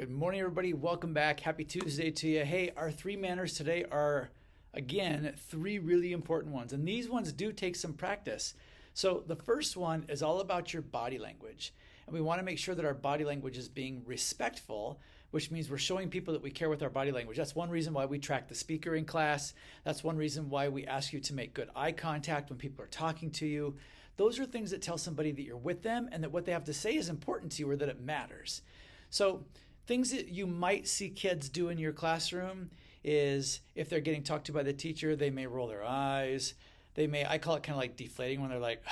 Good morning, everybody. Welcome back. Happy Tuesday to you. Hey, our three manners today are, again, three really important ones. And these ones do take some practice. So the first one is all about your body language. And we want to make sure that our body language is being respectful, which means we're showing people that we care with our body language. That's one reason why we track the speaker in class. That's one reason why we ask you to make good eye contact when people are talking to you. Those are things that tell somebody that you're with them and that what they have to say is important to you or that it matters. So things that you might see kids do in your classroom is if they're getting talked to by the teacher, they may roll their eyes. They may, I call it kind of like deflating when they're like,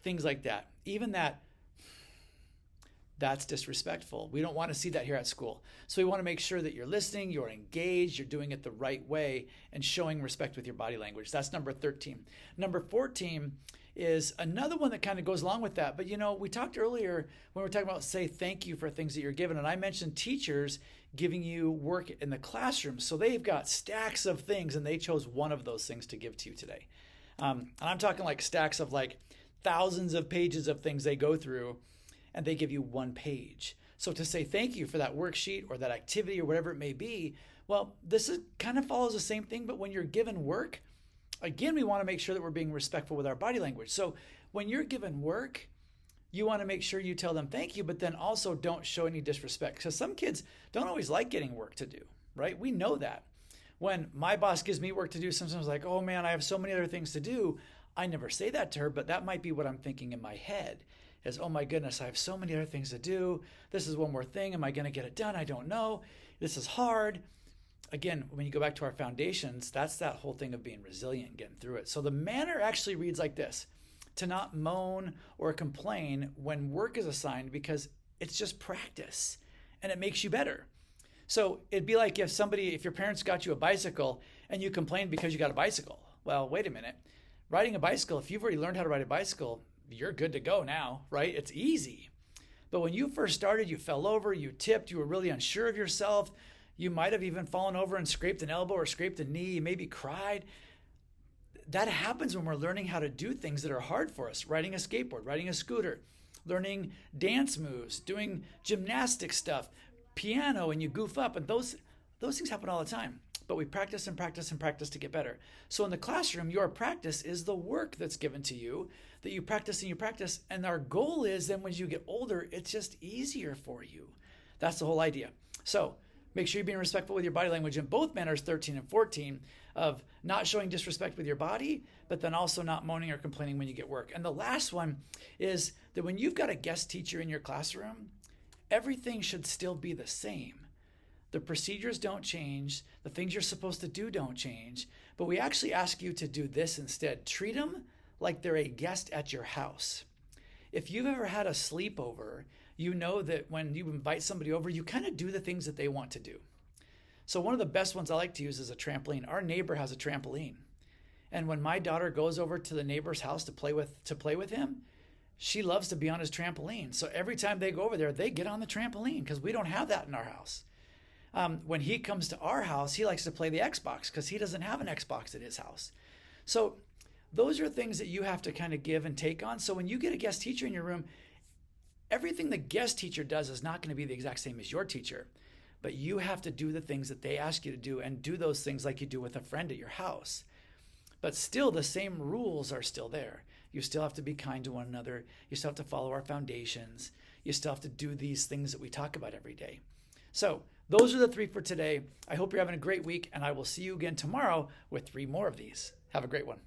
things like that. Even that's disrespectful. We don't want to see that here at school. So we want to make sure that you're listening, you're engaged, you're doing it the right way, and showing respect with your body language. That's number 13. Number 14 is another one that kind of goes along with that. But we talked earlier when we were talking about say thank you for things that you're given. And I mentioned teachers giving you work in the classroom. So they've got stacks of things and they chose one of those things to give to you today. And I'm talking like stacks of like thousands of pages of things they go through and they give you one page. So to say thank you for that worksheet or that activity or whatever it may be, well, kind of follows the same thing, but when you're given work, again, we want to make sure that we're being respectful with our body language. So when you're given work, you want to make sure you tell them thank you, but then also don't show any disrespect because some kids don't always like getting work to do, right? We know that. When my boss gives me work to do, sometimes like, oh man, I have so many other things to do. I never say that to her, but that might be what I'm thinking in my head is, oh my goodness, I have so many other things to do. This is one more thing. Am I going to get it done? I don't know. This is hard. Again, when you go back to our foundations, that's that whole thing of being resilient and getting through it. So the manner actually reads like this: to not moan or complain when work is assigned because it's just practice and it makes you better. So it'd be like if your parents got you a bicycle and you complained because you got a bicycle. Well, wait a minute. Riding a bicycle, if you've already learned how to ride a bicycle, you're good to go now, right? It's easy. But when you first started, you fell over, you tipped, you were really unsure of yourself. You might have even fallen over and scraped an elbow or scraped a knee. You maybe cried. That happens when we're learning how to do things that are hard for us. Riding a skateboard, riding a scooter, learning dance moves, doing gymnastic stuff, piano, and you goof up. And those things happen all the time. But we practice and practice and practice to get better. So in the classroom, your practice is the work that's given to you that you practice and you practice. And our goal is then when you get older, it's just easier for you. That's the whole idea. So make sure you're being respectful with your body language in both manners 13 and 14 of not showing disrespect with your body, but then also not moaning or complaining when you get work. And the last one is that when you've got a guest teacher in your classroom, everything should still be the same. The procedures don't change. The things you're supposed to do don't change. But we actually ask you to do this instead. Treat them like they're a guest at your house. If you've ever had a sleepover, you know that when you invite somebody over, you kind of do the things that they want to do. So one of the best ones I like to use is a trampoline. Our neighbor has a trampoline. And when my daughter goes over to the neighbor's house to play with him, she loves to be on his trampoline. So every time they go over there, they get on the trampoline because we don't have that in our house. When he comes to our house, he likes to play the Xbox because he doesn't have an Xbox at his house. So those are things that you have to kind of give and take on. So when you get a guest teacher in your room, everything the guest teacher does is not going to be the exact same as your teacher, but you have to do the things that they ask you to do and do those things like you do with a friend at your house. But still, the same rules are still there. You still have to be kind to one another. You still have to follow our foundations. You still have to do these things that we talk about every day. So those are the three for today. I hope you're having a great week, and I will see you again tomorrow with 3 more of these. Have a great one.